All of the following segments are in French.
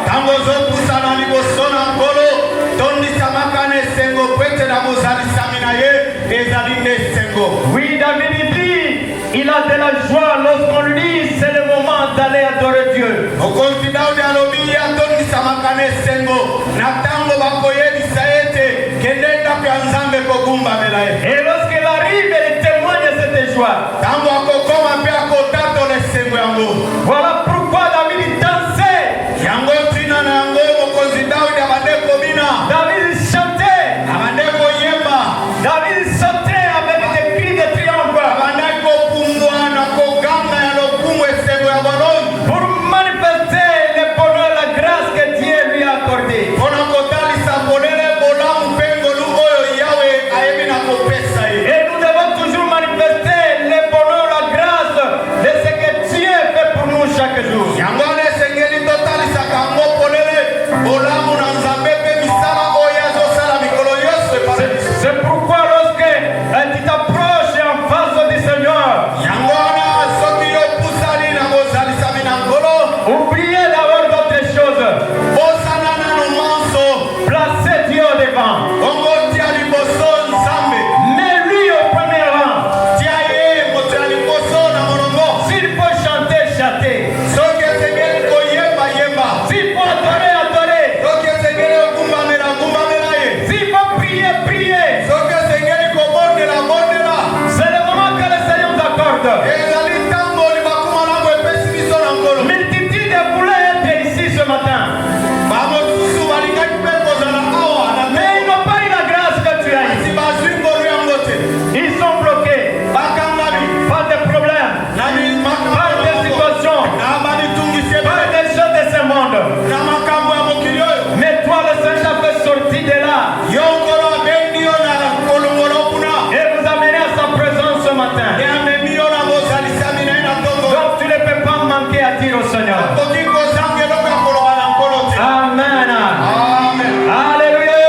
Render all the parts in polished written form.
Tango zopusa na liboso na nkolo tondisa makane sengo kwete na bozalisa minaye ezali nde sengo. Oui, David dit, il a de la joie lorsqu'on lui dit c'est le moment d'aller adorer Dieu. Okonzi Daudi alobi atondisa makane sengo na tango bakoyebisa ete kende ndako ya Nzambe kogumbamela ye. Et lorsqu'il arrive, il témoigne de cette joie. Tango akokoma mpe akotatole sengo yango. Voilà pourquoi David dansait. Yango tina na yango mokonzi Daudi abande kobina. David chantait. Abande koyemba. David sautait avec des cris de triomphe. Abande kopungwa na koganga ya lokumu esengo ya bolongi. Pour manifester le bonheur, la grâce que Dieu lui a accordée. Pona kotalisa bonele bolamu mpe ngolu oyo Yawe ayebi na kopesa ye. Et nous devons toujours manifester le bonheur, la grâce de ce que Dieu fait pour nous chaque jour. Yango wana esengeli totalisaka yango polele bolamu na Nzambe mpe misala oyo azosala mikolo nyonso epana biso. C'est pourquoi lorsque tu t'approches en face du Seigneur, Yango wana soki yopusani na bozalisa mina nkolo oubliez d'abord d'autres choses. bosana nanu manso Placez Dieu au devant. bongo tia liboso Nzambe Mets lui au premier rang. tia ye moto ya liboso na molongo. S'il faut chanter, chanter. Soki esengeli koyemba yemba. S'il faut adorer, adorer. Soki esengeli okumbamela kumbamela ye. S'il faut prier, prier. Soki esengeli kobondela bondela. C'est le moment que le Seigneur nous accorde. Ezali ntango libakuma nango epesi biso na nkolo. Multitude voulait être ici ce matin. Bamosusu balingaki mpe kozala awa na Mais ils n'ont pas eu la grâce que tu as kasi ici. bazwi ngolu yango te. Ils sont bloqués. Bakangami Pas de problème. na Pas de situation. na balitungisi Pas ebele de choses de ce monde. na makambo ya mokili oyo. Mais toi, le Seigneur t'a fait sortir de là. Yo nkolo abendi yo na kolongolo kuna. Et vous amener à sa présence ce matin. E amemi yo na bozalisami na ye na ntongo. Donc tu ne peux pas manquer à dire au Seigneur. Okoki kozanga eloko ya koloba na nkolo te. Amen. Amen. Alléluia.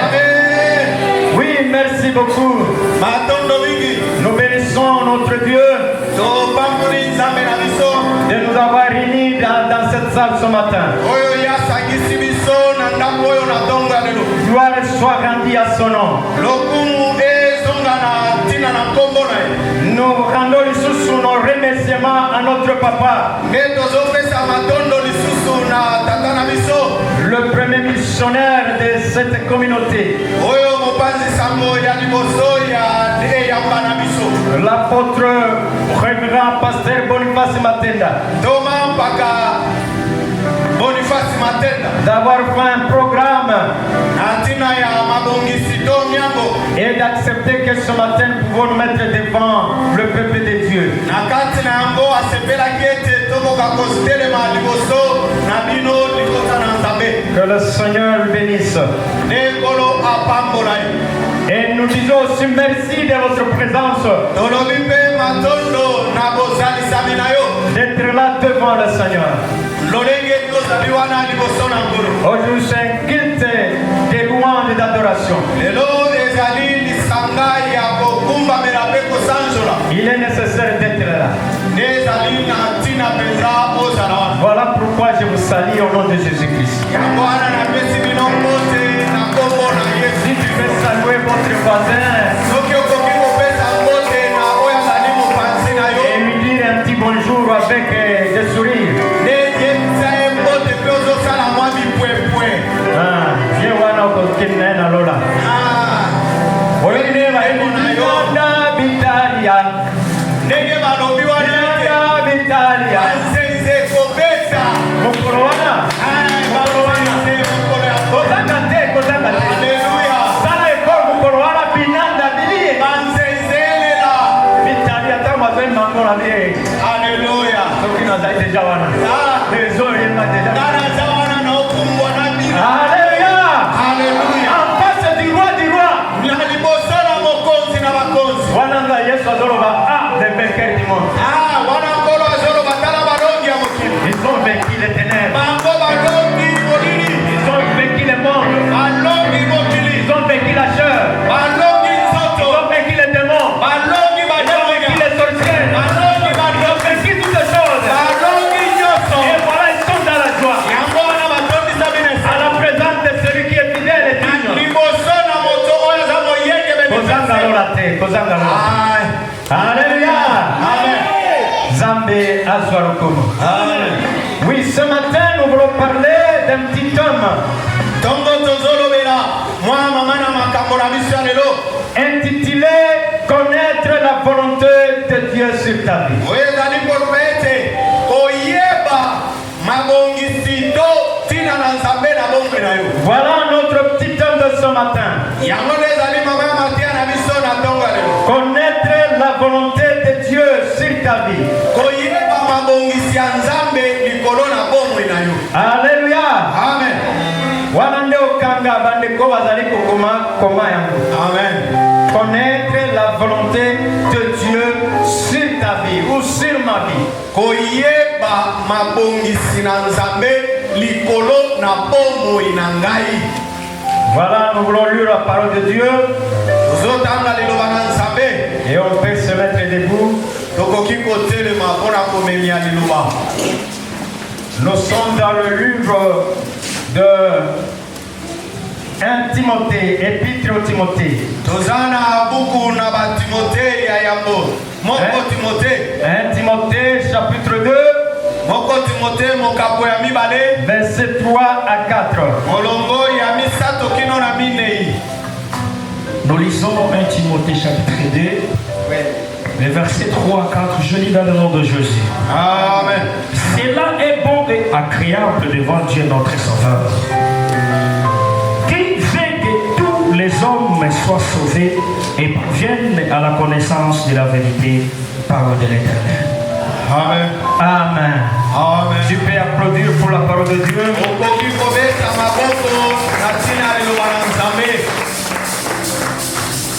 Amen. Oui, merci beaucoup. Matondo mingi Nous bénissons notre Dieu topamboli Nzambe na biso de nous avoir réunis dans cette salle ce matin. oyo yasangisi biso na ndako oyo na ntongo ya lelo. Gloire soit rendue à son nom. Lokumu ezonga na ntina na nkombo na ye. Nous rendons lisusu nos remerciements à notre papa, Nde tozopesa matondo lisusu na tata na biso le premier missionnaire de cette communauté, oyo mopanzi sango ya liboso ya eyamba na biso l'apôtre révérend pasteur Boniface Matenda, Toma mpaka Boniface Matenda d'avoir fait un programme na ntina ya mabongisi to miango et d'accepter que ce matin nous pouvons nous mettre devant le peuple de Dieu. na kati na yango asepelaki ete tokoka kotelema liboso na bino likota na Nzambe. Que le Seigneur bénisse. Nde nkolo apambola ye. Et nous disons aussi merci de votre présence, Tolobi mpe matondo na bozalisami na yo d'être là devant le Seigneur. lolenge tozali wana liboso na nkolo. Aujourd'hui, c'est un culte de louange et d'adoration. Lelo ezali lisanga ya kokumbamela mpe kosanzola. Il est nécessaire d'être là. Nde ezali na ntina mpenza ozala wana. Voilà pourquoi je vous salue au nom de Jésus-Christ. Yango wana napesi bino mbote na nkombo na Yesu. Si tu veux saluer votre voisin Soki okoki kopesa mbote na oyo azali mopanzi na yo et lui dire un petit bonjour avec des sourires. nde yebisa ye mbote mpe ozosala mwa mipwepwe. Viens voir notre kinene alola. Oyinde bayebo na yo Bitalia. ndenge balobi wana ete Bitalia. banzenze kobeta Mokolo wana. balobise mokolo ya Kozanga te, kozanga te. Alleluya. Sala ekolo mokolo wana binanda bilie. Amen. Oui, ce matin, nous voulons parler d'un petit homme intitulé Connaître la volonté de Dieu sur ta vie. Voilà notre petit homme de ce matin. Connaître la volonté de Dieu sur ta vie. Alléluia. Amen. Amen. Connaître la volonté de Dieu sur ta vie ou sur ma vie. Voilà, nous voulons lire la parole de Dieu. Et on peut se mettre debout. Nous sommes dans le livre de 1 Timothée, épître au Timothée. 1 Timothée, chapitre 2. Verset 3 à 4. Nous lisons 1 Timothée chapitre 2, les versets 3 à 4. Je lis dans le nom de Jésus. Amen. Cela est bon et agréable devant Dieu notre Sauveur, qui fait que tous les hommes soient sauvés et parviennent à la connaissance de la vérité par de l'Éternel. Amen. Amen. Amen. Tu peux applaudir pour la parole de Dieu.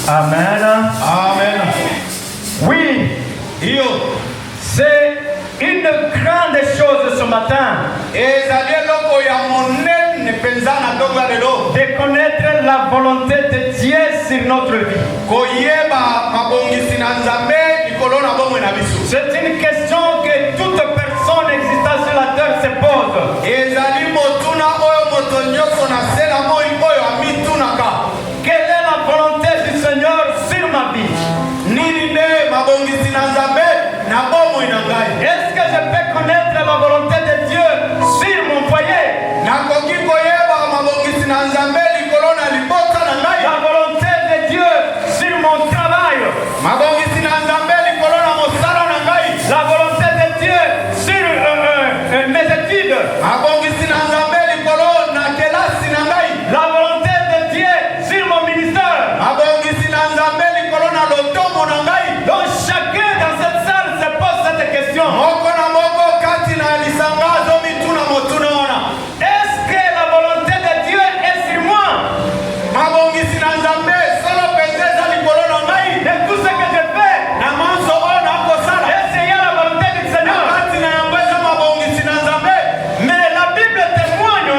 Amen. Amen. Oui, c'est une grande chose ce matin de connaître la volonté de Dieu sur notre vie. C'est une question que toute personne existant sur la terre se pose. Quelle est la volonté du Seigneur sur ma vie? Est-ce que je peux connaître la volonté de Dieu sur mon foyer? La volonté de Dieu sur mon travail. La volonté de Dieu sur mes études. La volonté de Dieu sur mon ministère. Donc chacun dans cette salle se pose cette question. Est-ce que la volonté de Dieu est sur moi? De tout ce que je fais, est-ce qu'il y a la volonté du Seigneur? Mais la Bible témoigne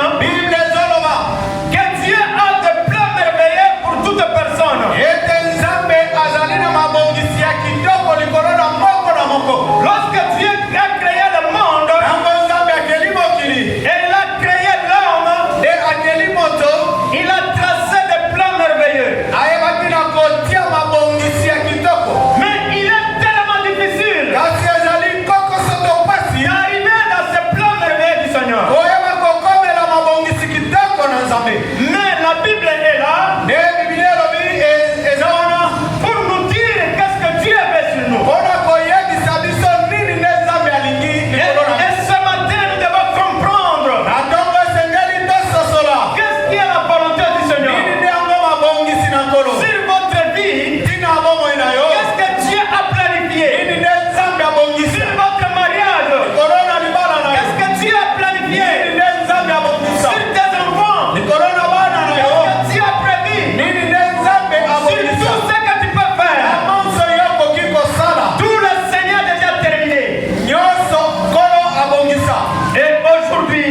que Dieu a des plans merveilleux pour toute personne. Lorsque Dieu a créé le monde, et il a créé l'homme, il a tracé des plans merveilleux. Mais il est tellement difficile d'arriver dans ces plans merveilleux du Seigneur. Mais la Bible est là pour nous dire qu'est-ce que Dieu fait sur nous. Et ce matin, nous devons comprendre qu'est-ce qui est la volonté du Seigneur sur votre vie. Qu'est-ce que Dieu a planifié sur votre mariage? Qu'est-ce que Dieu a planifié sur tes enfants? Qu'est-ce que Dieu a prévu sur tout ce que tu peux faire? Tout le Seigneur a déjà terminé. Et aujourd'hui,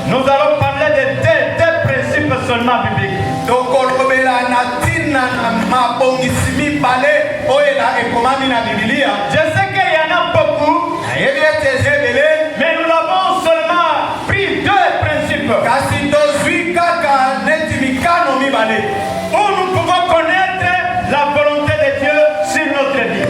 nous allons parler de deux principes seulement bibliques. Je sais qu'il y en a beaucoup, mais nous avons seulement pris deux principes où nous pouvons connaître la volonté de Dieu sur notre vie.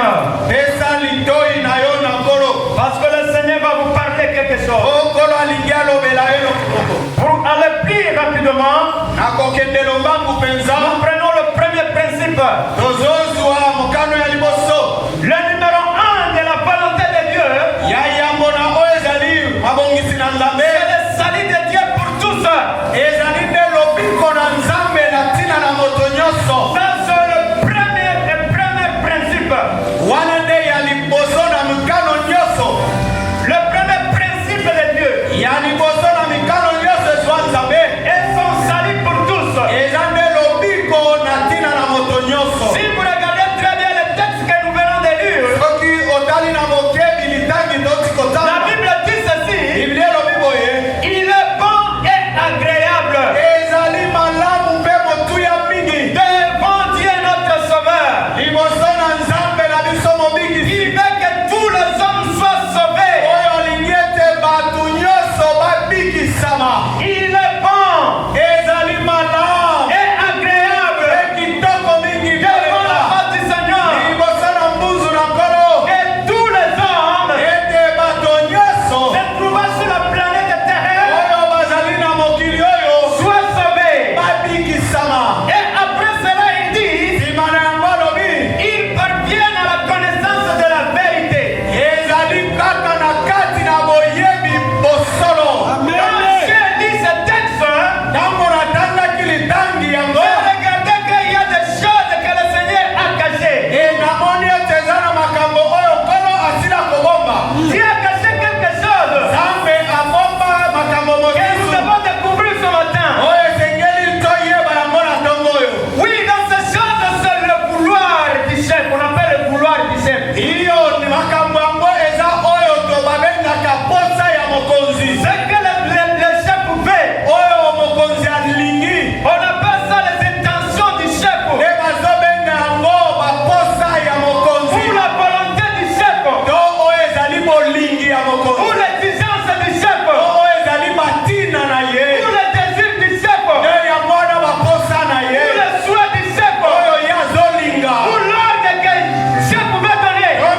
Seigneur. Pesa litoi na yo na nkolo. Parce que le Seigneur va vous parler quelque chose. Okolo alingi alobela yo lokoko. Pour aller plus rapidement, Nakokende lombangu penza. nous prenons le premier principe. Tozozwa mokano ya liboso. Le numéro 1 de la volonté de Dieu, Ya yambo na oyo ezali mabongisi na Nzambe. c'est le salut de Dieu pour tous. Ezali nde lobiko na Nzambe na ntina na moto nyonso. Ça, c'est le premier principe. Wana nde ya liboso na mikano nyonso. Le premier principe de Dieu. Ya liboso na mikano nyonso ezwa Nzambe. Et son salut pour tous. Eza nde lobiko na ntina na moto nyonso. Si vous regardez très bien le texte que nous venons de lire, Soki otali na mokebi litangi toti la kotala. Bible dit ceci, Biblia elobi boye. il est bon et agréable Ezali malamu mpe motuya mingi. devant Dieu notre Sauveur. Liboso na Nzambe na biso mobikisi. Il veut que tous les hommes soient sauvés. Oyo olingi ete bato nyonso babikisama. Il est bon Ezali malamu et agréable mpe kitoko mingi devant la mpela. face du Seigneur Liboso na mbuzu na nkolo. que tous les hommes Ete bato nyonso se trouvant sur la planète terrestre oyo bazali na mokili oyo soient sauvés. babikisama. Et après cela, il dit, Nsima na yango alobi ils parviennent à la connaissance de la vérité. ezali kaka na kati na boyebi bosolo. Quand j'ai dit ce texte, Ntango natangaki litangi yango j'ai regardé qu'il y a des choses que le Seigneur a cachées. namoni ete eza na makambo oyo nkolo asila kobomba. Dieu a caché quelque chose Nzambe abomba makambo que nous mosusu devons découvrir ce matin. oyo esengeli toyeba yango na ntongo oyo. Oui, dans ces choses, c'est le vouloir du chef. On appelle le vouloir du chef. iyo ni makambo yango eza oyo to babengaka posa ya mokonzi Ce que le chef fait, oyo mokonzi alingi on appelle ça les intentions du chef. nde bazobenga yango baposa ya mokonzi Pour la volonté du chef. to oyo ezali bolingi ya Pour mokonzi l'exigence du chef. to oyo ezali batina na ye Pour le désir du chef. nde yango wana baposa na ye Pour le souhait du chef. oyo ye azolinga Pour l'ordre que le chef veut donner. to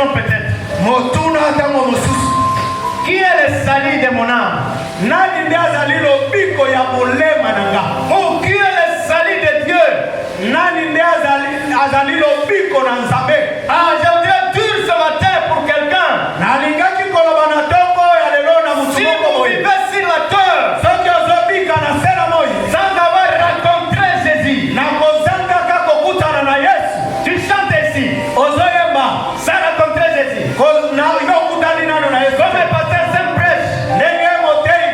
question peut-être. motuna tango mosusu. Qui est le salut de mon âme? Nani ndiye azali lobiko ya bolema nanga? Ou qui est le salut de Dieu? Nani ndiye azali lobiko na Nzambe? Ah, je voudrais dire ce matin pour quelqu'un. Nalingaki koloba na tongo ya lelo na Si mutumo vous boye. vivez sur la terre Soki ozobika na sela moi. sans avoir rencontré Jésus, Na kozanga kako kutana na Yesu. tu chantes ici, Ozoyemba. sans rencontrer Jésus. Na yo kutani nano na Yesu. Comme le pasteur Saint prêche, Ndenge motei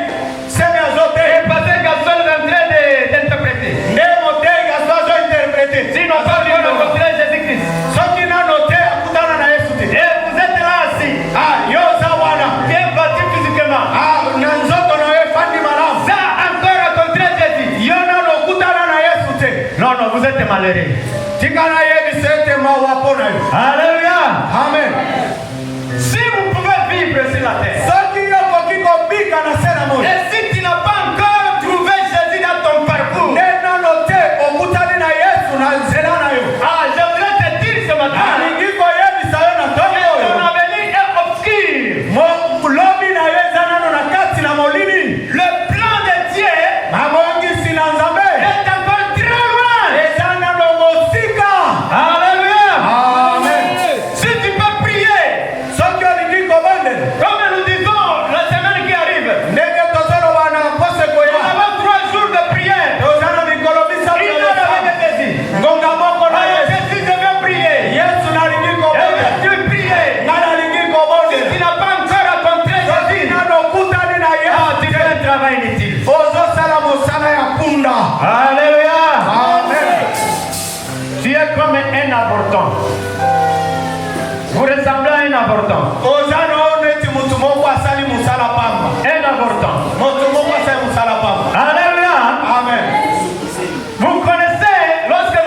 seme azote. et le pasteur Gaston est en train d'interpréter. Ndenge motei azo interpréter. Si nous pas rencontré Jésus-Christ, Soki nano te akutana na Yesu te. et vous êtes là assis, Ah, yo zawana. bien bâti physiquement, Ah, na nzoto na yo efandi malamu. sans encore rencontrer Jésus. Yo nano okutana na Yesu te. Non, non, vous êtes malheureux. Tika na yebisa ete mawapo na yo. Alléluia. Amen. Si vous pouvez vivre sur la terre, Soki yo koki kobika na sela moi. et si tu n'as pas encore trouvé Jésus dans ton parcours, Nde nano te okutani na Yesu na nzela na yo. ah, je voudrais te dire ce matin, Alingi koyebisa yo na tongo ton oyo. avenir est obscur. Lobi na yo eza nano na kati na molili. Le plan de Dieu Mabongisi na Nzambe est encore très loin. eza nano mosika. Alléluia. Amen. Si tu peux prier, Soki olingi kobondela comme nous disons la semaine qui arrive, ndenge tozoloba na pose nous koya avons 3 jours de prière. toza na mikolo misato Il ya a avec Yesu. Jésus. Ngonga moko na Alors, Yesu. Jésus devait prier. Yesu nalingi Et kobondela tu prier. nga nalingi Si tu kobondela n'as pas encore rencontré soki Jésus, nano okutani na ah, tu Yesu fais un travail inutile. ozosala mosala ya punda. Alléluia. Amen. Tu es comme un avorton. Vous ressemblez à un avorton. oza nao neti mutu moko asali mosala pamba. Un avorton. Moto moko asali mosala pamba. Alléluia. Amen. Vous connaissez lorsque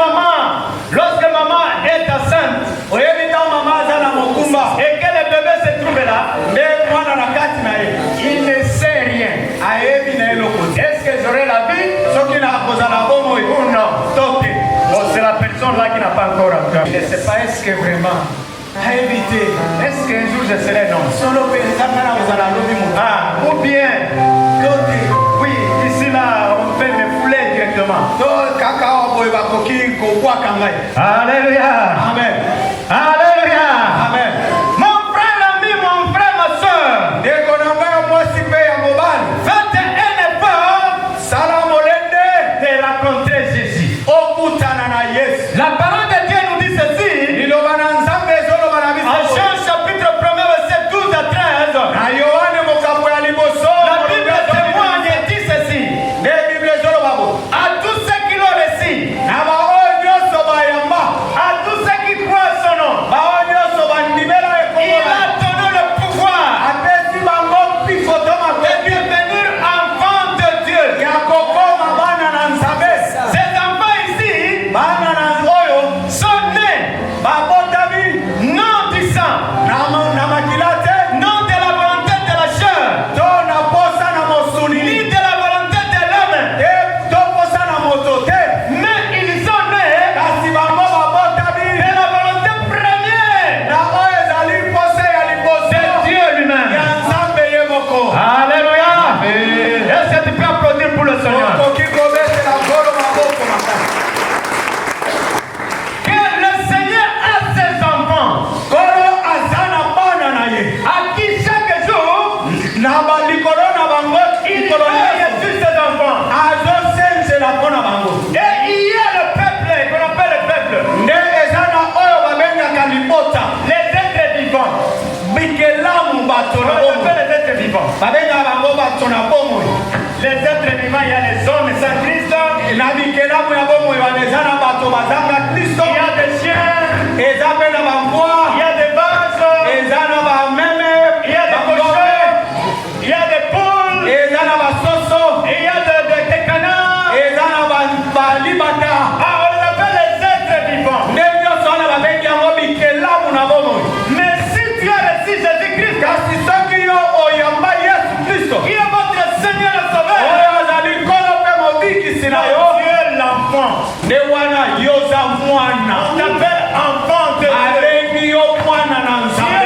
maman est enceinte Oyebi ntango mama aza na mokumba et que le bébé se trouve là, nde mwana na kati na ye il ne sait rien. ayebi na eloko te. Est-ce que j'aurai la vie Soki na kozala bomoi ou non? to te. Bon, c'est la personne là qui n'a pas encore rentré. Il ne sait pas est-ce que vraiment, Ayebi te. est-ce qu'un jour je serai non? Solo mpenza nga na kozala lobi moto Ah, ou bien, to te. oui, ici là, on peut me fouler directement. To kaka awa boye bakoki kobwaka ngai. Alléluia. Amen. Alléluia. Amen. Mon frère ami, mon frère, ma soeur, Ndeko na ngai ya mwasi mpe ya mobali faites un effort sala molende de rencontrer Jésus. okutana na Yesu. La parole de Dieu nous dit ceci. Liloba na Nzambe ezoloba na En biso Jean chapitre 1er verset 12 à 13, na Yohane mokambo ya liboso la Bible témoigne et dit ceci. nde Bible ezoloba bo À tous ceux qui l'ont reçu, na baoyo nyonso bayamba à tous ceux qui croient son nom, baoyo nyonso bandimela il ekomola a donné le pouvoir apesi bango mpiko to de makoki devenir enfants de Dieu. ya kokoma bana na Nzambe. Ces enfants ici Bana na oyo sont nés babotami non du sang, na makila te non de la volonté de la chair, to na posa na ni mosuni de la volonté de l'homme, te to posa na moto te mais ils sont nés kasi bango babotami de la volonté première na oyo ezali posa ya liboso de Dieu ya lui-même. Nzambe ye moko. Alléluia. Est-ce que tu peux applaudir pour le Seigneur? okoki kobetela nkolo maboko makasi. Que le Seigneur a ses enfants Nkolo aza na bana na ye à qui chaque jour na balikolo na bango il likolo veille nyonso sur ses enfants. azosenzela mpo na bango. Et il y a le peuple qu'on appelle le peuple, Nde eza na oyo babengaka libota les êtres vivants. bikelamu bato On na les bomoi. appelle les êtres vivants. babengaka bango bato na bomoi. Les êtres vivants, il y a les hommes sans Christ, na bikelamu ya bomoi wana eza na bato bazanga Kristo, il y a des chiens, eza mpe na bambwa, il y a des vaches, eza na bameme, il y a des bangombe, cochons, il y a des poules, eza na basoso, il y a des canards. eza na balibata. Ah, on les appelle les êtres vivants. Nde nyonso wana babengi yango bikelamu na bomoi. Mais si tu as reçu Jésus-Christ, kasi soki yo oyamba Yesu Kristo qui est votre Seigneur et Sauveur, oyo azali nkolo mpe mobikisi na yo, tu es l'enfant. nde wana yo oza mwana. On t'appelle enfant de Dieu. abengi yo mwana na Tu Nzambe.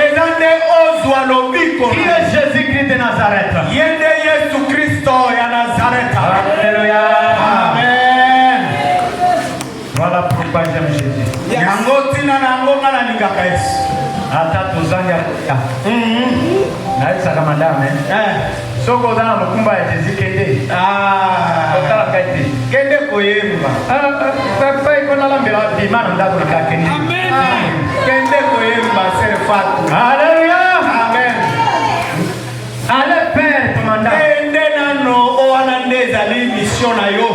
ezande ozwa lobiko Qui est Jésus-Christ de Nazareth? yende Yesu Kristo ya Nazareta. Alléluia. Amen. Voilà pourquoi j'aime Jésus. Yango tina nango ngala ningaka Yesu. Ata tuzanga naisa kama ndame soko dana mukumba ya Jésus kende okala kaiti kende koyemba papa ikona lambela bimana ndako nakakeni. Amen. Kende koyemba serfatu. Alléluia. Amen. Allez Père commandant. Kende nano oana ndeza li mission na yo.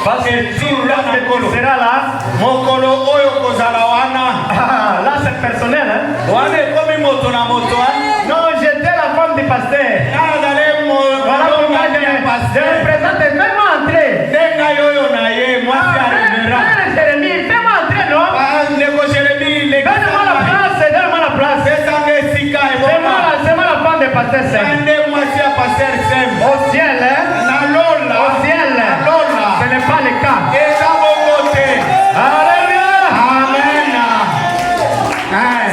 Parce que tout l'homme sera là. Mokolo oyo kozala wana. Là c'est personnel hein. Wana komi moto na moto. Non, j'étais la femme du pasteur. Voilà pourquoi je me présente. Fais-moi entrer. Frère Jérémie, fais-moi entrer, non? Donne-moi la place, donne-moi la place. C'est moi la femme du pasteur Sem. Au ciel, hein? Au ciel. Ce n'est pas le cas. Alléluia. Amen.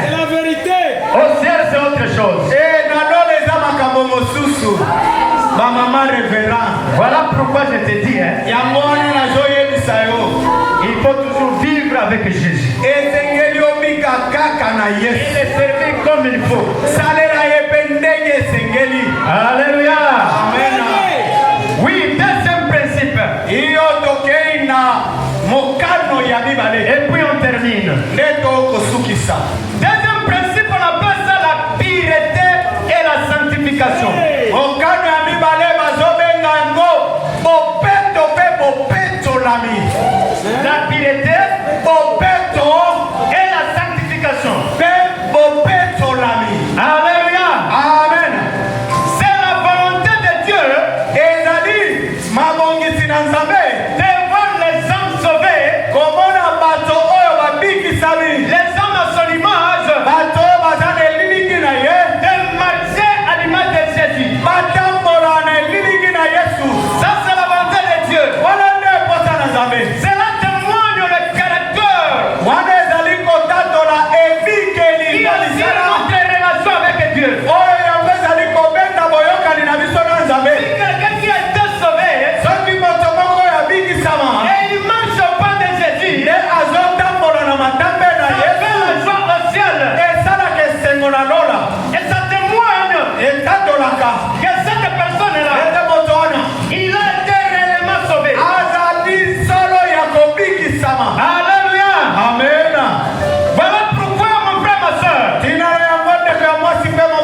C'est la vérité. Au ciel, c'est autre chose. Voilà pourquoi je te dis, hein? Il faut toujours vivre avec Jésus. Il Il est servi comme il faut. Alléluia. Amen. Oui, deuxième principe. Et puis on termine. Deuxième principe, on appelle ça la pureté et la sanctification. La pureté et la sanctification. Alléluia. Amen. C'est la volonté de Dieu devant les hommes sauvés, les hommes à son image, de marcher à l'image de Jésus. Ça, c'est la volonté de Dieu. Cela témoigne le caractère qui a aussi notre relation avec Dieu. Si quelqu'un qui a été sauvé et il marche au pas de Jésus, ça fait la joie au ciel. Et ça témoigne que cette personne-là, il a été réellement sauvé. Alléluia. Amen. Voilà pourquoi, mon frère, ma soeur,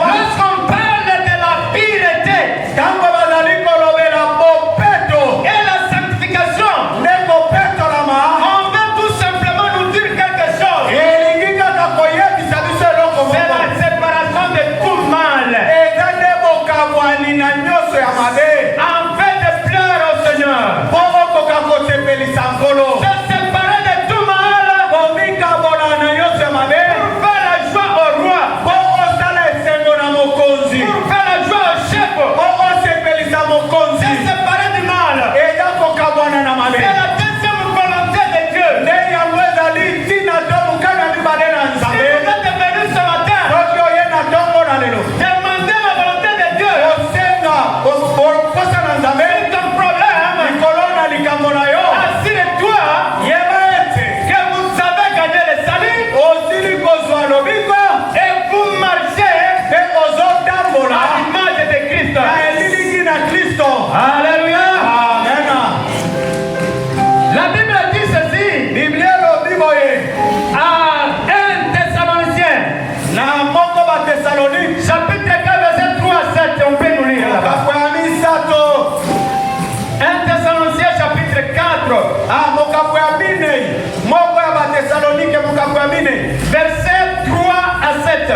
lorsqu'on parle de la pureté et la sanctification, on veut tout simplement nous dire quelque chose. C'est la séparation de tout mal. En fait de pleurer au Seigneur. Se séparer de tout mal pour faire la joie au roi. Pour faire la joie au chef. Se séparer du mal. C'est la deuxième volonté de Dieu. Si vous êtes venu ce matin, demandez la volonté de Dieu. C'est ton problème. Assure-toi que vous savez gagner le salut et vous marchez à l'image de Christ. Alléluia. La Bible dit ceci à 1 Thessaloniciens, chapitre 4, verset 3 à 7. On peut nous lire là-bas. 1 Thessaloniciens, chapitre 4, verset 3 à 7.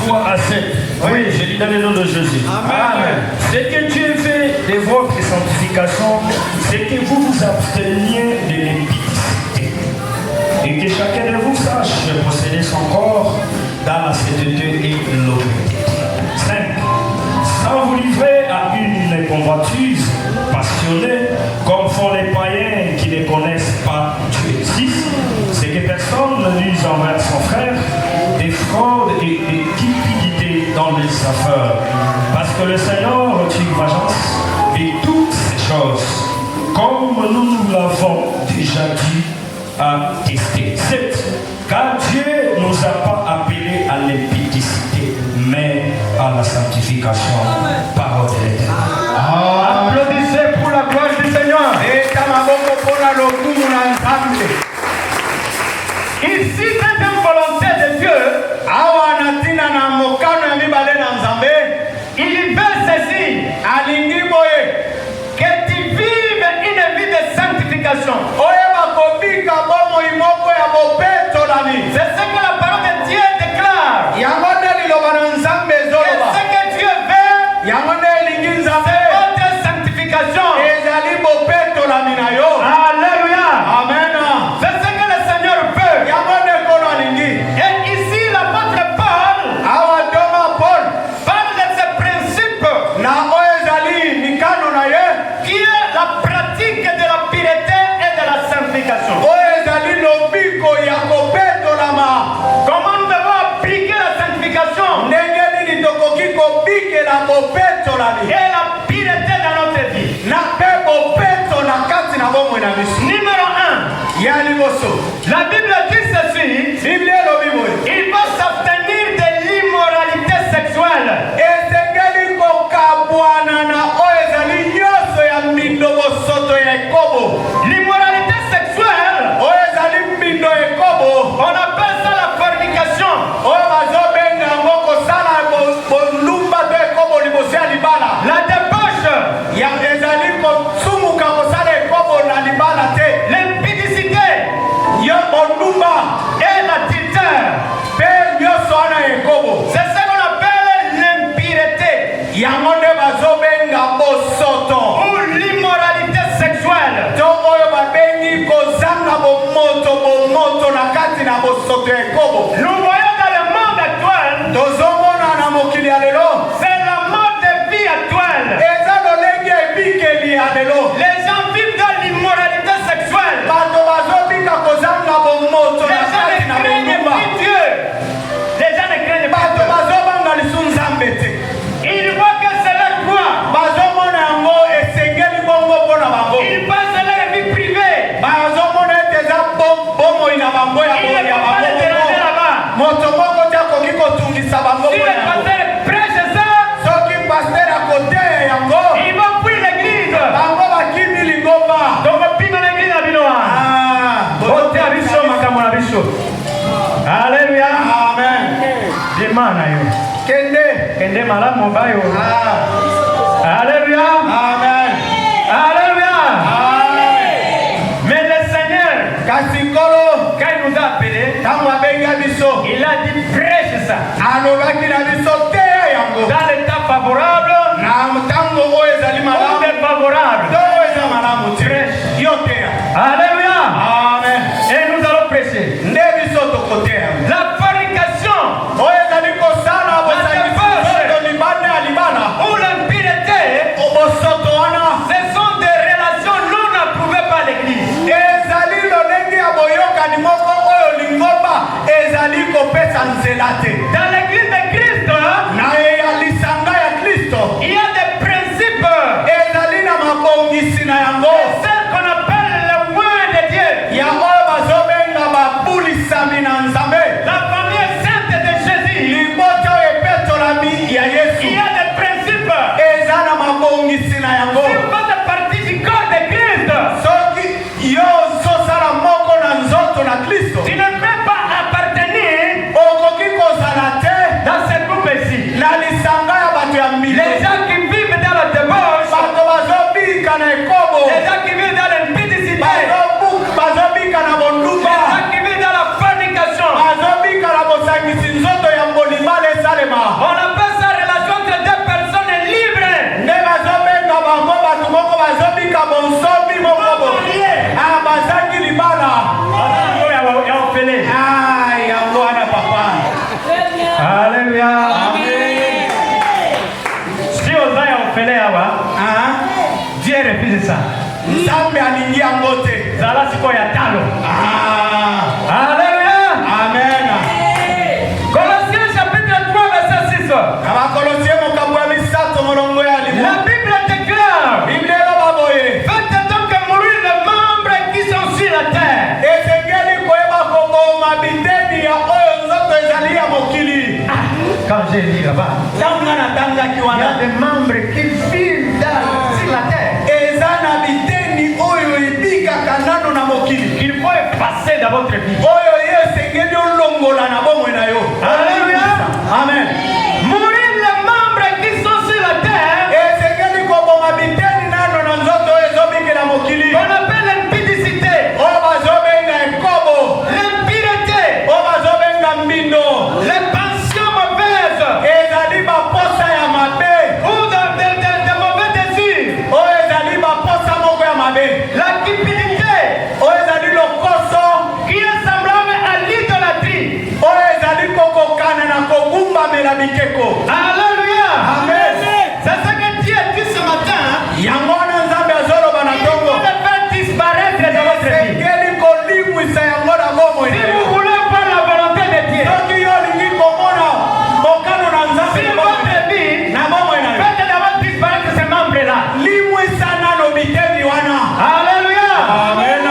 3 à 7. Oui, je lis dans le nom de Jésus. Amen. Ce que Dieu fait de votre sanctification, c'est que vous vous absteniez de l'impudicité. Et que chacun de vous sache posséder son corps dans la sainteté et l'honnêteté. 5. Sans vous livrer à une convoitise passionnée, comme font les païens qui ne connaissent pas Dieu. 6. C'est que personne ne nuise envers son frère, affaires. Parce que le Seigneur tire vengeance de toutes ces choses. Comme nous l'avons déjà dit à tester. 7. Car Dieu ne nous a pas appelés à l'impudicité, mais à la sanctification. Parole de l'Éternel. Applaudissez pour la gloire du Seigneur. Ici, c'est une volonté de Dieu. Il veut ceci. Que tu vives une vie de sanctification. C'est ce que la parole de Dieu déclare. Et ce que Dieu veut, c'est votre sanctification. Alléluia. Amen. C'est ce que le Seigneur veut. Et ici, l'apôtre Paul parle de ce principe qui est la pratique de la pureté et de la sanctification. Comment nous devons appliquer la sanctification et la pureté dans notre vie. Numéro 1. La Bible dit ceci. Il va s'abstenir de l'immoralité sexuelle. L'immoralité sexuelle, on appelle ça la fornication. La débauche, l'impudicité et l'adultère. C'est ce qu'on appelle l'impureté ou l'immoralité sexuelle. Nous voyons dans le monde actuel, c'est la mode de vie actuelle. Les gens vivent dans l'immoralité sexuelle. Les gens ne craignent plus Dieu. Les gens ne craignent plus Dieu. Ils voient que c'est leur droit. Ils pensent à leur vie privée. Il ne faut pas les déranger là-bas. Si le pasteur prêche ça, ils vont fuir l'église. Donc, pima l'église à Binoa. Alléluia. Amen. Demana yo. Kende malamu bayo. Alléluia. Amen. Alléluia. Amen. Mais le Seigneur, quand il nous a appelés, il a dit prêche ça. Dans l'état favorable ou défavorable. Prêche. Alléluia. Amen. Et nous allons prêcher. La fornication ou l'impureté, ce sont des relations non approuvées par l'Église. Dans l'Église de Christ, il y a des principes. C'est ce qu'on appelle le moyen biteni ya oyo nzoto ezali ya mokili. Quand j'ai lu là-bas, il y a des membres qui vivent sur la terre. Eza na biteni oyo ibikaka nano na mokili. Qu'il faut effacer dans votre vie. Oyo yesengeli olongola na bomoi na yo. Alléluia. Amen. Mourir les membres qui sont sur la terre. Esengeli koboma biteni nano na nzoto oyo ezobikela mokili. On appelle l'impudicité. Oyo bazobenga ekobo. L'impureté. Oyo bazobenga mbindo. Les pensions mauvaises. Ezali baposa ya mabe. Ou de mauvais désirs. Oyo ezali baposa moko ya mabe. La cupidité. Oyo ezali lokoso. Qui est semblable à l'idolâtrie. Oyo ezali kokokana na kogumbamela bikeko. Alléluia. Amen. C'est ce que Dieu dit ce matin. Yango wana Nzambe azoloba na Vous ntongo. devez faire disparaître de votre vie. Esengeli kolimwisa yango na bomoi Si na yo. vous voulez voir la volonté de Dieu, Soki yo olingi komona mokano na Nzambe sur na bomoi votre vie, na bomoi na yo. faites d'abord disparaître ces membres-là. Limwisa nano biteni wana. Alléluia. Amen.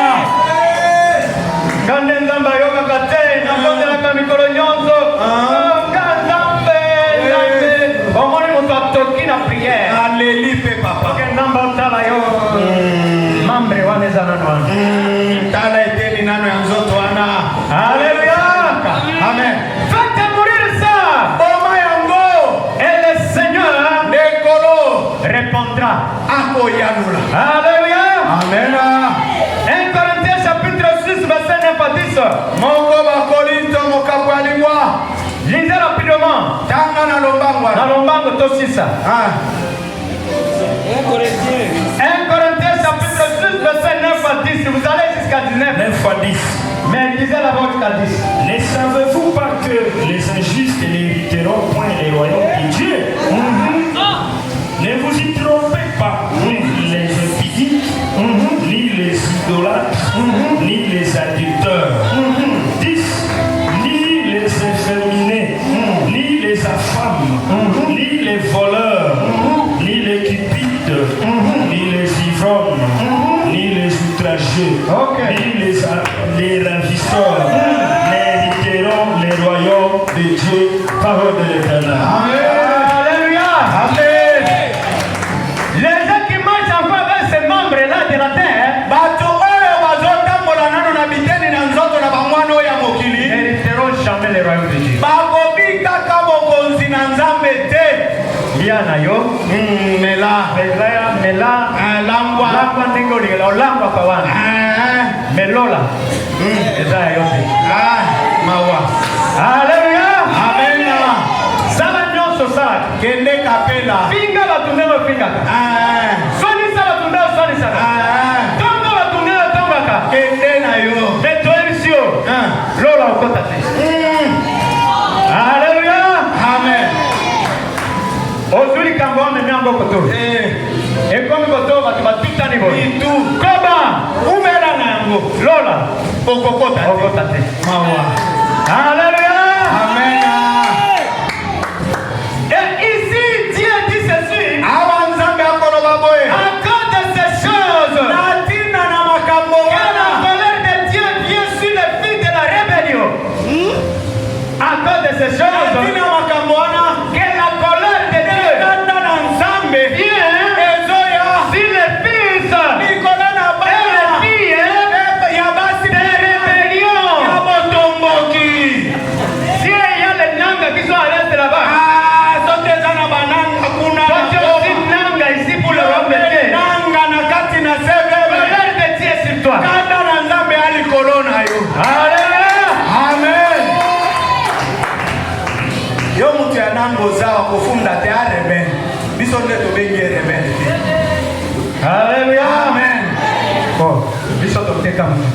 Quand Nzambe ayokaka te, nakondelaka mikolo nyonso. Nga Nzambe, Nzambe. Omoni moto atoki na prière. Aleli pe papa. Soki Nzambe otala yo, membre wana eza nano wana. Tala eteni nano ya nzoto wana. Alléluia. Amen. Faites mourir ça. Boma yango. Et le Seigneur Nekolo répondra. akoyanula. Alléluia. Amen. 1 Corinthiens chapitre 6 verset 9 à 10. Moko bakorinto mokapo ya lingwa. Lisez rapidement. Tanga na lombango wana. Dans l'ombango tosisa. 1 Corinthiens chapitre 6 verset 9 à 10. Vous allez jusqu'à 19. 9 à 10. Mais lisez d'abord jusqu'à 10. Ne savez-vous pas que les injustes n'hériteront point les royaumes de Dieu? Ne vous y trompez pas, ni les impudiques, ni les idolâtres, ni les adulteurs, 10, ni les inféminés, ni les affamés, ni les voleurs, ni les cupides, ni les ivrognes, ni les outrageux, ni les ravisseurs, n'hériteront les royaumes de Dieu. Parole de l'Éternel. Alléluia. Amen. Les gens qui marchent encore avec ces membres-là de la terre Bato oyo bazotambola nano na biteni na nzoto na bamwana oyo ya mokili. n'hériteront jamais les royaumes de Dieu. Bakobikaka bokonzi na Nzambe te. Lia na yo. Mela. Mela. Langwa. Langwa ndenge olingela olangwa kwa wana. Melola. Eza ya yote. Mawa. Alléluia. Amen. Sala nyonso sala. Kende kapela. Finga batundelo fingaka. Sonisa batundelo sonisaka. Tonga batundelo tongaka. Kende na yo. Beto emisio. Lola okota te. Alléluia. Amen. Ozuli kambo amemi yango koto. Ekomi koto bato batutani boye. Itu. Koba. Umela na yango. Lola. Okokota te. Okota te. Mawa. Alléluia. Amen. Et ici, Dieu dit ceci. Awa Nzambe akoloba boye. À cause de ces choses, Na tina na makambo que la wana. colère de Dieu vient sur les filles de la rébellion. À cause de ces Na choses, tina makambo wana. que la colère de Dieu Kanda na Nzambe. vient Ezoya. sur les fils Nikola na et bana. les filles Ya basi de rébellion. ya botomboki. Si il y a les langues qui sont à l'est là-bas, Sote eza na bananga kuna. toi tu as aussi une langue ici pour le royaume de Dieu. Nanga na kati na La sebebe. colère de Dieu est sur toi. Kanda na Nzambe ya likolo na yo. Alléluia. Amen. Yo mutu ya nango zawa kofunda te arebe. Biso nde tobengi erebe te. Alléluia. Amen. Bon, biso toteka mutu.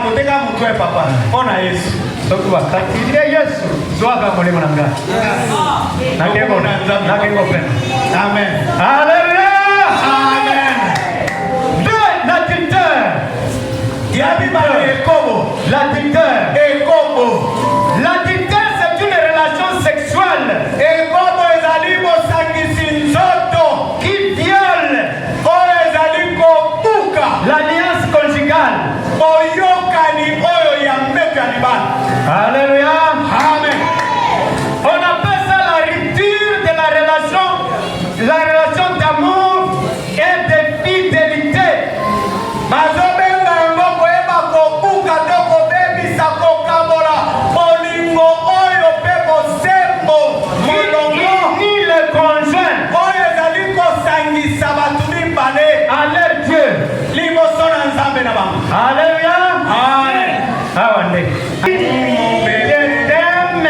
Toteka mutu e papa. Ona Yesu. Soki bakati ye Yesu zwaka molimo na ngai. Nakengo pena. Amen. Alléluia. Amen. Deux, l'adultère. Yabi ba ekobo. L'adultère. Ekobo. L'adultère, c'est une relation sexuelle Ekobo ezali bosangisi nzoto. qui viole Oyo ezali kobuka. l'alliance conjugale. Oyokani oyo ya mbeto ya libala. parler. Je t'aime,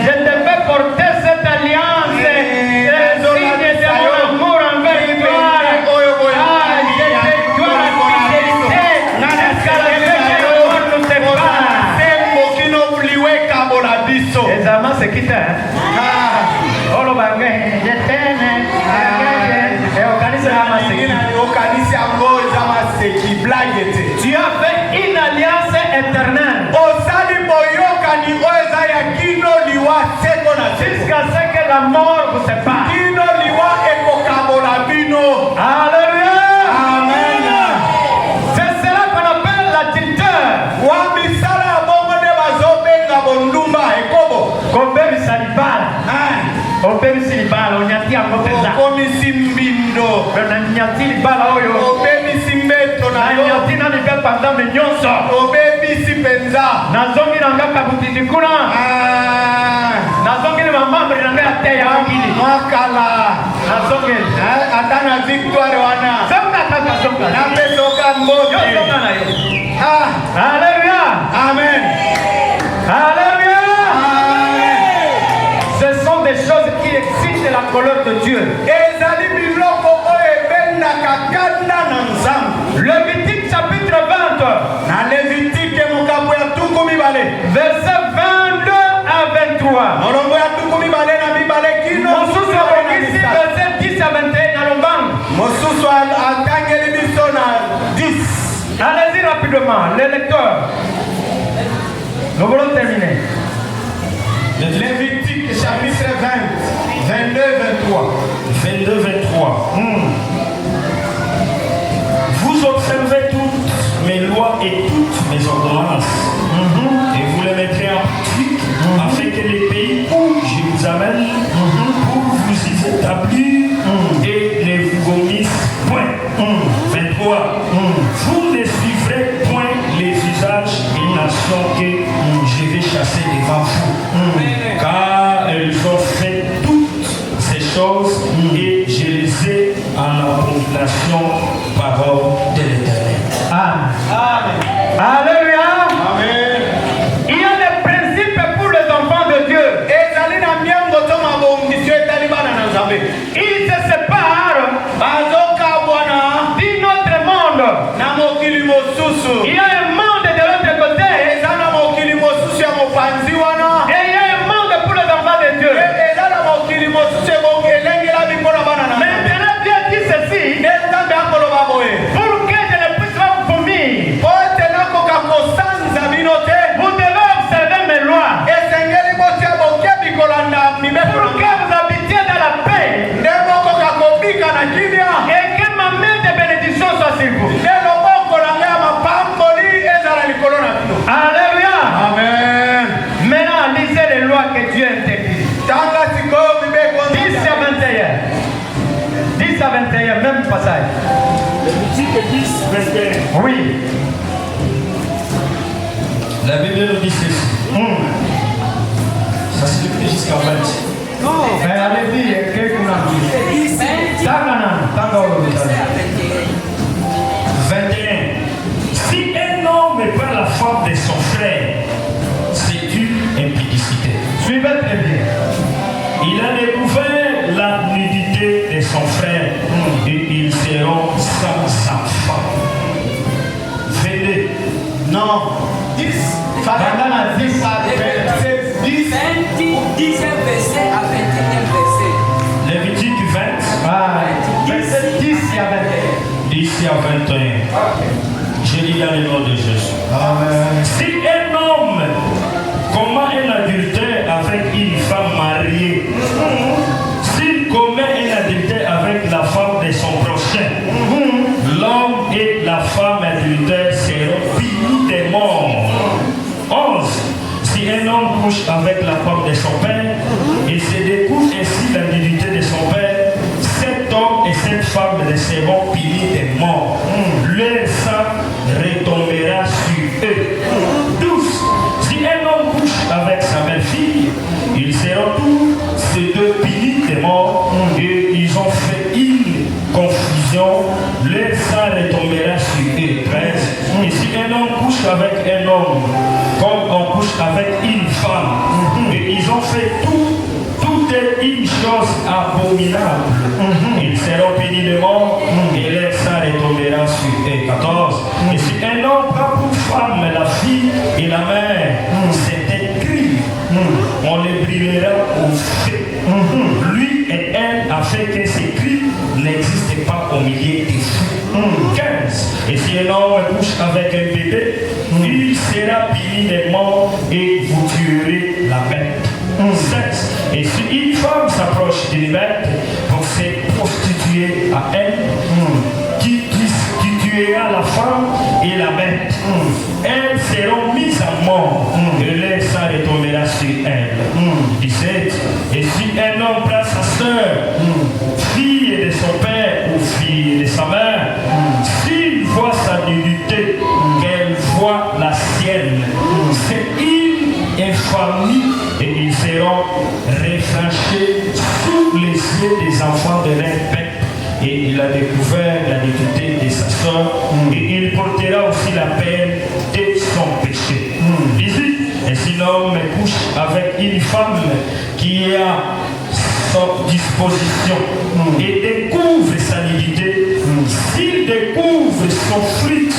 je te fais porter cette alliance, c'est le signe de mon amour envers toi. Ah, je te dois la fidélité jusqu'à la fin que le monde nous sépare. Les amants se quittent, hein? Oh, le bagage, je t'aime. Tu as fait une alliance éternelle jusqu'à ce que la mort vous sépare. Alléluia. Amen. C'est cela qu'on appelle l'adultère. Kombe bisalibala. Kombe bisalibala onyati yango peza. Onyati libala oyo. Onyati na libela panda menyonso. Nazongi na ngaka butindi kuna. Nazongi na mamambre na ngaka teya wakili. Nazongi. Atana victoire wana. Zonga kaka zonga. Na pesoka mbote. Yo zonga na yo. Alléluia. Amen. Alléluia. Ce sont des choses qui excitent la colère de Dieu. Lévitique chapitre 20. Verset 22 à 23. Mosusu ici verset 10 à 21 à Lombangue. Allez-y rapidement, les lecteurs. Nous voulons terminer. Lévitique chapitre 20, 22, 23. 22, 23. Vous observez toutes mes lois et toutes mes ordonnances. Et vous les mettrez en pratique afin que les pays où je vous amène pour vous y établir et ne vous vomissent point. 23. Vous ne suivrez point les usages et nations que je vais chasser devant vous. Car elles ont fait toutes ces choses et je les ai en abomination, parole de l'Éternel. Amen. Alléluia. Amen. Il y a des principes pour les enfants de Dieu. Ils se séparent d'un autre monde. Il y a un monde de l'autre côté. Et il y a un monde pour les enfants de Dieu. Maintenant, Dieu dit ceci. Pour que je ne puisse pas vous vomir, vous devez observer mes lois. Pour que vous habitiez dans la paix. Et que ma main de bénédiction soit sur vous. Alléluia. Amen. Maintenant, lisez les lois que Dieu interdit. 10 à 21. 10 à 21, même passage. Lévitique 10, 21. Oui. La Bible nous dit ceci. Ça se limite jusqu'à 20. Mais allez-y, quelqu'un a dit. 21. Si un homme prend la femme de son frère, c'est une impudicité. Suivez très bien. Il a découvert la nudité de son frère et ils seront sans enfant. Venez. Non. 10. Pendant 10 à 10. 10 verset à 21 verset. Lévitique 20. verset 10 à 21. 10 à 21. Je lis dans le nom de Jésus. Amen. Si un homme commet un adultère avec une femme mariée, s'il commet un adultère avec la femme de son prochain, l'homme et la femme adultère seront punis de mort. 11. Si un homme couche avec la femme de son père et se découvre ainsi la nudité de son père, cet homme et cette femme seront punis de mort. Leur sang retombera sur eux. 12. Si un homme couche avec sa belle-fille, ils seront tous ces deux punis de mort et ils ont fait une confusion. Leur sang retombera sur eux. 13. Et si un homme couche avec un homme, comme avec une femme. Et ils ont fait toute une chose abominable. Ils seront punis de mort et leur sang retombera sur eux. 14. Et si un homme prend pour femme la fille et la mère, c'est un crime. On les brûlera au feu. Lui et elle a fait que ces crimes n'existent pas au milieu des fous. 15. Et si un homme couche avec un bébé, il sera puni de mort et vous tuerez la bête. 16. Et si une femme s'approche d'une bête pour se prostituer à elle, qui tuera la femme et la bête, elles seront mises à mort et leur sang retombera sur elles. 17. Et si un homme prend sa soeur, fille de son père ou fille de sa mère, s'il voit sa nudité, qu'elle voit la sienne, c'est une infamie et ils seront retranchés sous les yeux des enfants de leur père. Et il a découvert la nudité de sa soeur et il portera aussi la peine de son péché. 18. Et si l'homme couche avec une femme qui est à sa disposition et découvre sa nudité, s'il découvre son flux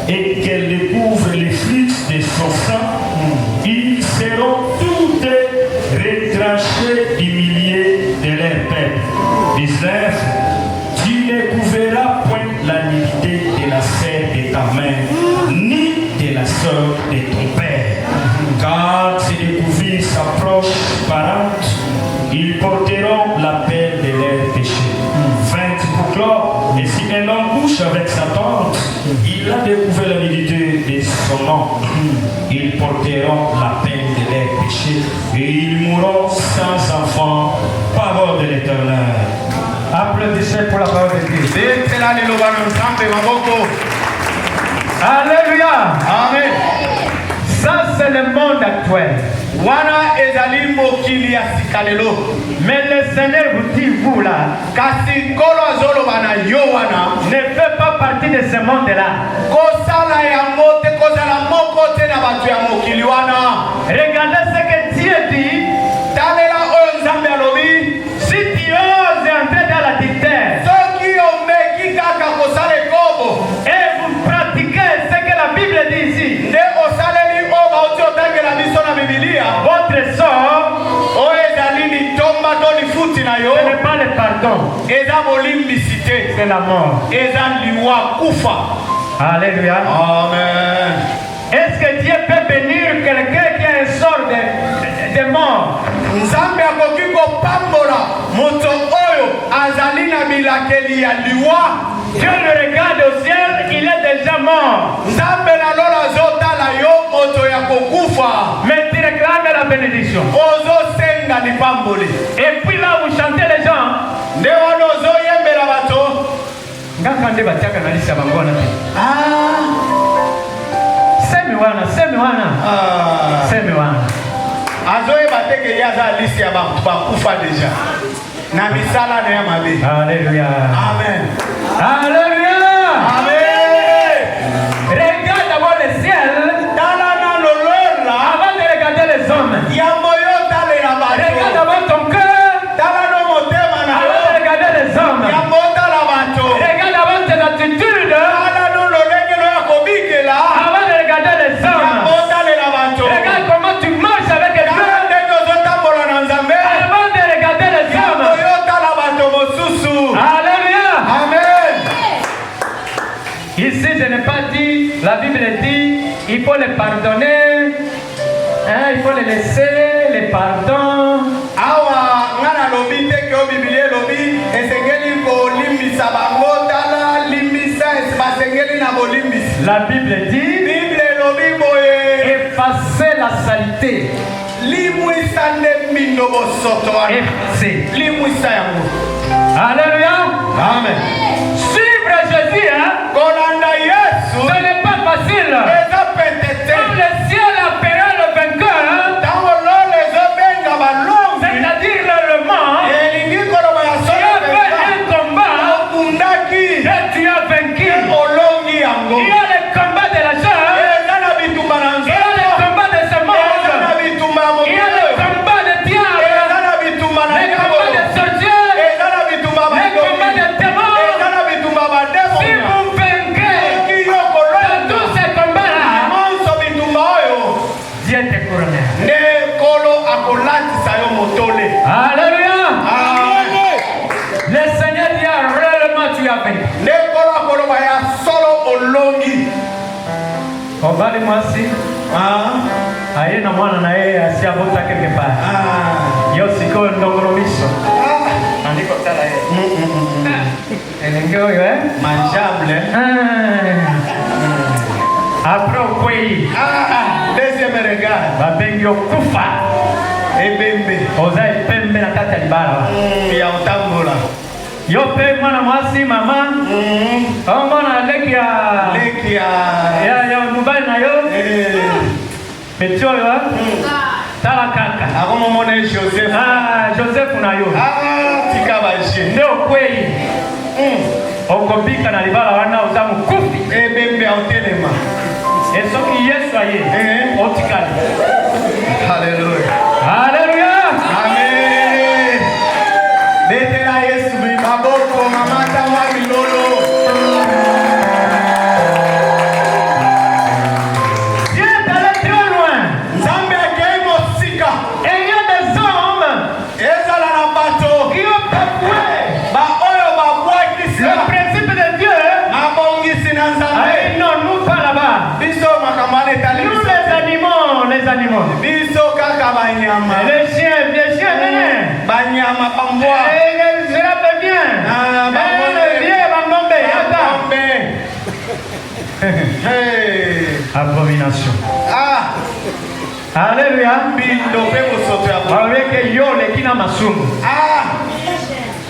et qu'elle découvre les flux de son sang, ils seront tous retranchés du milieu de leur peuple. 19. Tu ne couvriras point la nudité de la sœur de ta mère, ni de la sœur de ton père. Car si découvrir sa proche parente, ils porteront la peine de leur péché. 20 pour clore. Et si un homme couche avec sa tante, il a découvert la nudité de son oncle. Ils porteront la peine de leur péché et ils mourront sans enfant. Parole de l'Éternel. Applaudissez pour la parole de Dieu. Alléluia. Amen. Ça, c'est le monde actuel. Wana ezali mokili ya sikalelo. Mais le Seigneur vous dit, vous là, Kasi kolo azoloba na yo wana ne fait pas partie de ce monde-là. kosala yango te kozala moko te na bato ya mokili wana. Regardez ce que Dieu dit. Talela oyo Nzambe alobi. Si tu oses entrer dans la dictaire Soki omeki kaka kosala ekobo et vous pratiquez ce que la Bible dit ici, nde osaleli oyo bauti otangela biso na Bibilia, votre sort, oyo ezali litomba to lifuti na yo ce n'est pas le pardon, eza bolimbisi te, c'est la mort. eza liwa kufa. Alléluia. Amen. Est-ce que Dieu peut bénir quelqu'un qui a un sort de mort? Nzambe akoki kopambola moto oyo azali na bilakeli ya liwa. Dieu le regarde au ciel, il est déjà mort. Nzambe na lola azotala yo moto ya kokufa. Mais tu réclames la bénédiction. Ozosenga lipamboli. Et puis là où chantez les gens, Nde wana ozoyembela bato. ngaka nde batiaka na lisi ya bango wana te. Semi wana, semi wana, semi wana. Azoyeba te ke ye aza lisi ya bakufa deja na misala na ya mabe. Alléluia. Amen. Alléluia. Amen. Regarde d'abord le ciel Tala na lolola avant de regarder les hommes. yambo yo talela Regarde bato. d'abord ton cœur Tala no motema na avant de yo regarder les hommes. yambo tala bato. Regarde d'abord tes attitudes Tala no lolengelo ya kobikela avant de regarder les hommes. yambo talela bato. Regarde comment tu marches avec Dieu Tala ndenge ozotambola na Nzambe avant de regarder les yambo hommes. yo tala bato mosusu. Alléluia. Amen. Ici, je n'ai pas dit, la Bible dit, il faut les pardonner, hein, il faut les laisser, les pardons. Awa ngana lobi te ke o Biblia lobi esengeli kolimbisa bango tala limbisa basengeli na bolimbisi. La Bible dit, Bible lobi boye effacer la saleté. limwisa nde mino bosoto wana. Effacer. Limwisa yango. Alléluia. Amen. Suivre Jésus, hein, Kolanda Yesu ce n'est pas facile. eza pete te. Comme le ciel appellera le vainqueur, hein, Tango lolo ezobenga balongi c'est-à-dire le mort, elingi koloba ya tu as solo fait un combat okundaki et tu as vaincu. olongi yango. Il y a le combat de la chair, Eza na bitumba na il y a le nzoto. combat de ce monde. Dieu te couronne. nde nkolo akolatisa yo motole. Alléluia. Amen. Le Seigneur dit réellement tu as vaincu. Nde nkolo akoloba ya solo olongi. Obali mwasi. Aye na mwana na yeye asiabota quelque part. Yo siko ndongolo miso. Andiko tala yeye. Elengeo yo Manjable. Après ukweli. Deuxième regard. Babengi okufa. Ebembe. Oza epembe na kati ya libala. Ya utambola. Yo pe mwana mwasi mama. Mwana leki ya mobali na yo. Petio yo. Tala kaka. Akomo mona Joseph. Joseph na yo. Tika bashi. Ndio kweli. Okobika na libala wana utamu kufi. Ebembe autelema. Esoki Yesu aye. Otikali. Hallelujah. Hallelujah. Amen. Letela Yesu bibaboko mamata wa milolo. Dieu est allé très loin. Nzambe akeimo sika. Et il y a des hommes Ezala na bato. qui ont bafoué Ba oyo babwakisa. le principe de Dieu. Mabongisi na Nzambe. Non, nous pas là-bas. Biso makamane tali. Nous les animaux. Biso kaka banyama. Les chiens, venez. Banyama bambwa. Les girafes viennent. Les vieux bangombe. Hey. Abomination. Alléluia. Bindo pe bosoto ya bo. Avec yo le kina masumu.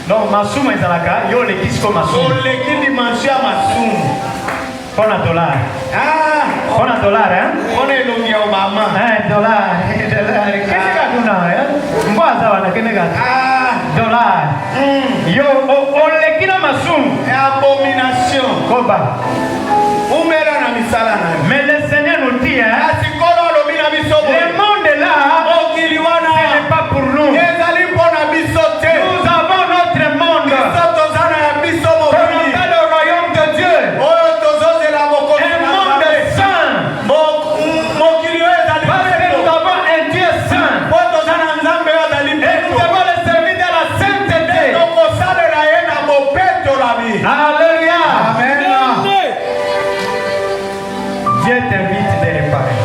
Non, masumu ezalaka yo le kisko masumu. Oleki dimanche ya masumu. Pona dollar. Pona dollar, hein? Pona elongi ya mama. Dollar. Qu'est-ce que tu as? Mboza wana kenega. Dollar. Yo le kina masumu. Abomination. Koba. Umera na misala na. Mais le Seigneur nous dit, hein? Asikolo alobi na biso. Le monde est là. Okili wana. Ce n'est pas pour nous. Ezali pona biso te. Nous avons notre monde. Biso tozana ya biso mobili. Dans le royaume de Dieu. Oyo tozozela mokolo Un na monde Nzambe. saint. Mokili oyo ezali Parce que nous peto. avons un Dieu saint. Po tozana Nzambe oyo ezali Et nous peto. devons le servir dans la sainteté. Tokosalela ye na mopeto labi. Alléluia. Amen. Dieu t'invite de réparer.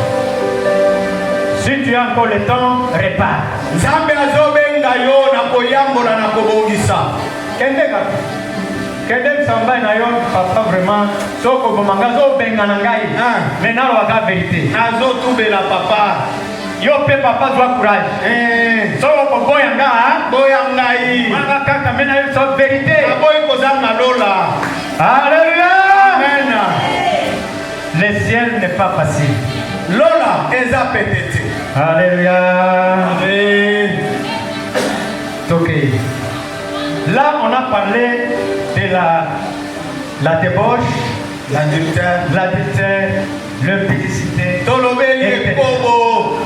Si tu as encore le temps, répare. Nzambe azobenga yo na koyambola na kobongisa. Kende samba na yo papa vraiment soko bomanga zo benga na ngai. Mais na lo ka vérité. Nazotubela papa. Yo pe papa doit courage. Soko boya nga, boya ngai. Manga kaka mena yo so vérité. Aboy kozanga lola. Alléluia. Amen. Le ciel n'est pas facile. Lola eza petete. Alléluia. Amen. Ok. Là, on a parlé de la débauche, l'adultère, l'impudicité. Tolobeli ekobo,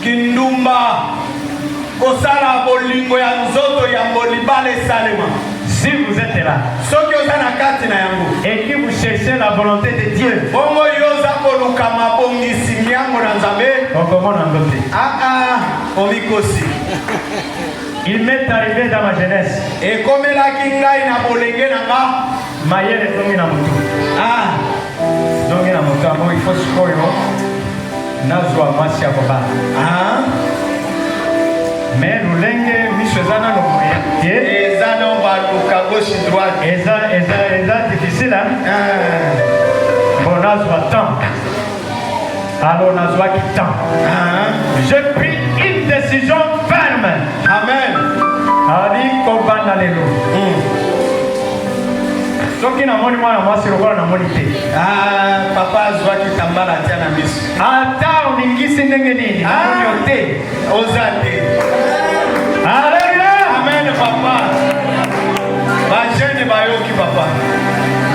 kindumba, kosala bolingo ya nzoto ya molibale salema. Si vous êtes là soki oza na kati na yango et que vous cherchez la volonté de Dieu, bongo yoza koluka mabongisi yango na Nzambe, okomona ngote. omikosi. Il m'est arrivé dans ma jeunesse. Ekomelaki ngai na bolenge na nga. Mayele tongi na mutu. Tongi na mutu amo il faut sikoyo nazwa mwasi ya kobala. Mais lulenge miso ezana no moye. Ezana baluka gauche droite. Eza difficile hein. Bon nazwa temps. Alors nazwa ki temps. J'ai pris une décision ferme. Amen. Ali kobana lelo. Soki na moni mwana mwasi lokola na moni te. Papa azwaki tambala tia na miso. Ata uningisi ndenge nini? Moni te. Ozate. Alléluia. Amen papa. Ba jeune bayoki papa.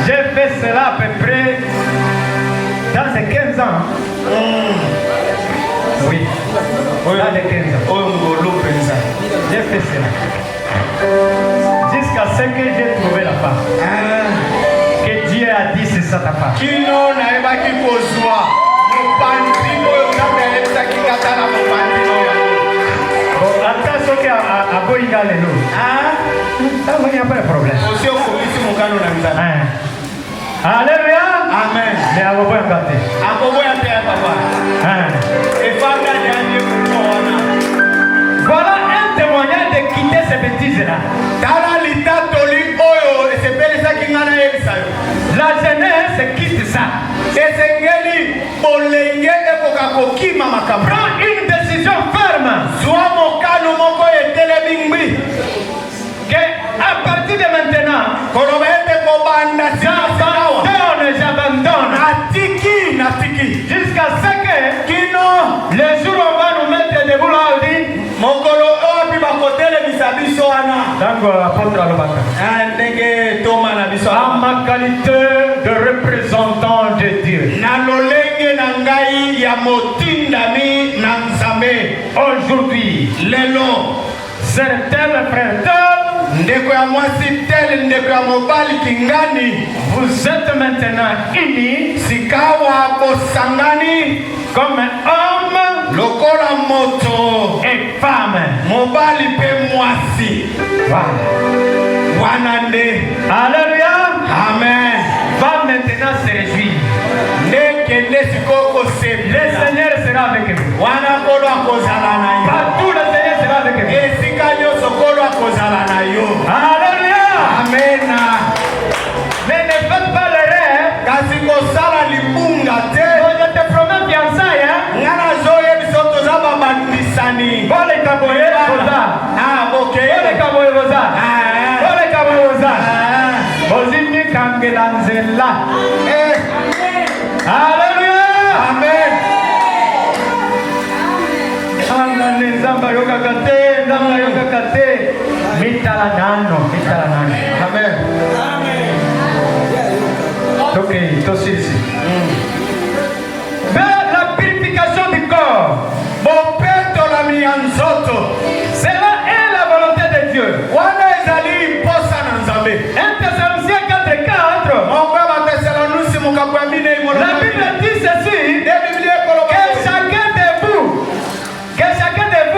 J'ai fait cela à peu près dans ces 15 ans. Oui. Dans les 15 ans. J'ai fait cela. Jusqu'à ce que j'ai trouvé la femme. Que Dieu a dit c'est ça ta femme. Kino na ebaki kozwa. Mupandi oyo nzambe alebisaki kaka boinga lelo. Il n'y a pas de problème. Aussi au komisi mukano na mzana. Alléluia. Amen. Mais à vos points gâtés. Akobo ya te papa. Et fanda ni kuona. Voilà un témoignage de quitter ces bêtises-là. Tala litatoli oyo esepeli sakingana yebisayo. La jeunesse quitte ça. Esengeli bolenge ekoka kokima makambo. Prends une décision ferme. Zwa mokano moko etele bingbi. Que à partir de maintenant, j'abandonne. Natiki. Jusqu'à ce que le jour où on va nous mettre debout là, on dit à ma qualité de représentant de Dieu. Aujourd'hui, certains frères, vous êtes maintenant unis comme homme et femme. Voilà. Alléluia. Amen. Va maintenant se réjouir. Le Seigneur sera avec vous. Partout le Seigneur sera avec vous. Alléluia. Amen. Mais ne faites pas l'erreur. Je te promets fiançailles. Vole kaboye boza. Vole kaboye boza. Vole kaboye boza. Bozimi kangela nzela. Alléluia. Amen. Nzamba yoga kate, nzamba yoga kate. Mitala nano. Amen. Ok, toi ici. Vers la purification du corps. Cela est la volonté de Dieu. 1 Thessaloniciens 4:4. La Bible dit ceci. Que chacun de vous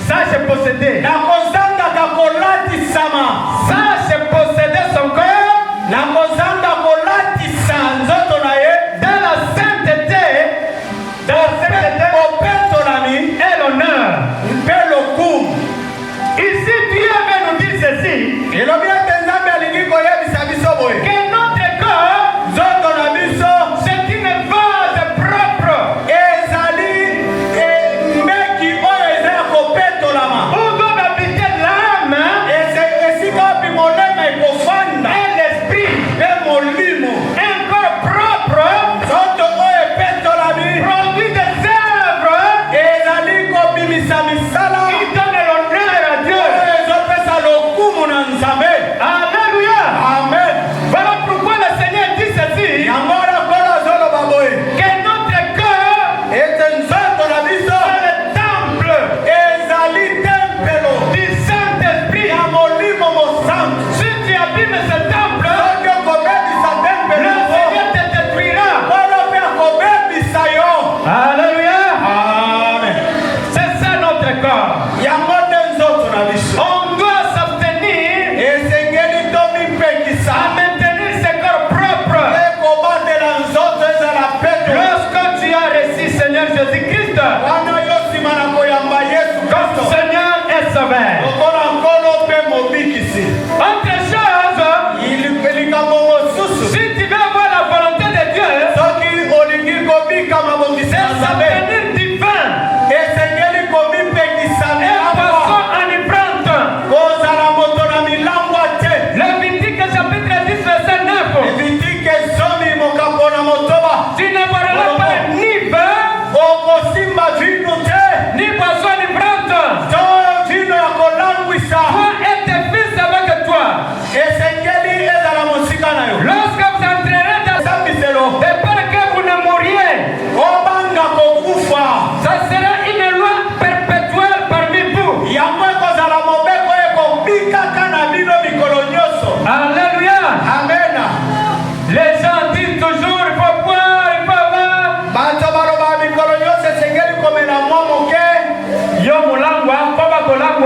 sache posséder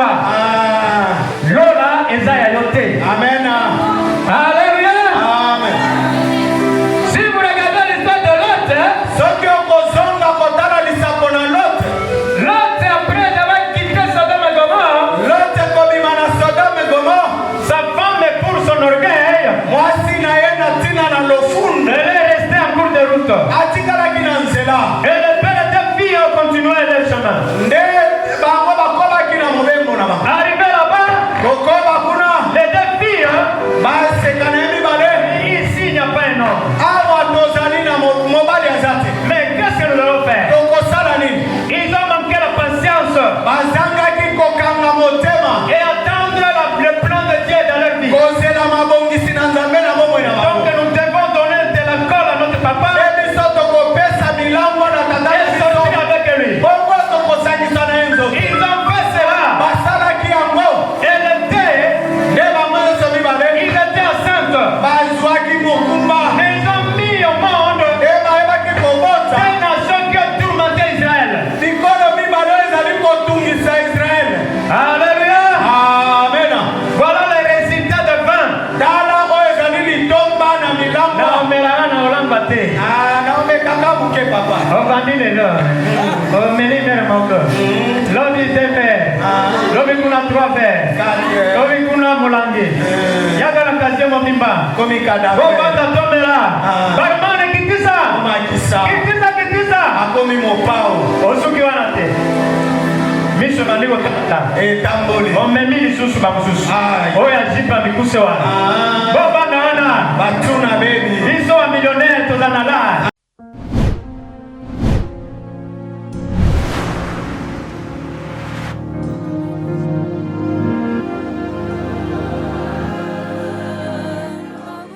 loi. Lola ezaya yote. Amen. Alléluia. Amen. Si vous regardez l'histoire de Lot, Soki okozonga kotala lisambo na Lot. Lot après avoir quitté Sodome et Gomorrhe, Lot kobima na Sodome et Gomorrhe. sa femme pour son orgueil, Mwasi na ye na tina na lofundu. elle est restée en cours de route. Atikalaki na nzela. Et le père et deux filles ont continué leur chemin. Nde bango bakobaki na mobembo na bango. Arrivé là-bas, Kokoba kuna les deux filles, baseka na ye mibale. ici il n'y a pas un homme. Awa tozali na mobali aza te. Mais qu'est-ce que nous allons faire? Tokosala nini? Ils ont manqué la patience Bazangaki kokanga motema. et attendre le plan de Dieu dans leur vie. Kozela mabongisi na nzambe na bomoi na Donc bango. nous devons donner de l'alcool à notre papa Biso tokopesa milango na tata et biso. sortir avec lui. Bongo tokosangisa na ye nzoto. Ils ont fait cela. Basalaki yango. Elle était, Nde bango nyonso mibale ils étaient enceintes. bazwaki mokumba. Mais ils ont mis au monde Nde bayebaki kobota. des nations qui ont tourmenté Israël. Bikolo mibale ezali kotungisa Israele. Alléluia. Amen. Voilà les résultats de 20. Tala oyo ezali litomba na milango. naomelaka na olamba te naomekaka buke papa. ovandi lelo omeli mere moko lobi 2 verre lobi kuna 3 verre lobi kuna molangi yaka na kasie mobimba komikada bobanda tomela barumane kitisa makisa kitisa akomi mopao osuki wana te miso bandi kotata etamboli omemi lisusu bamosusu Ai. oyo ajipa mikuse wana bobanda wana batuna bebi biso wa millionnaire toza na la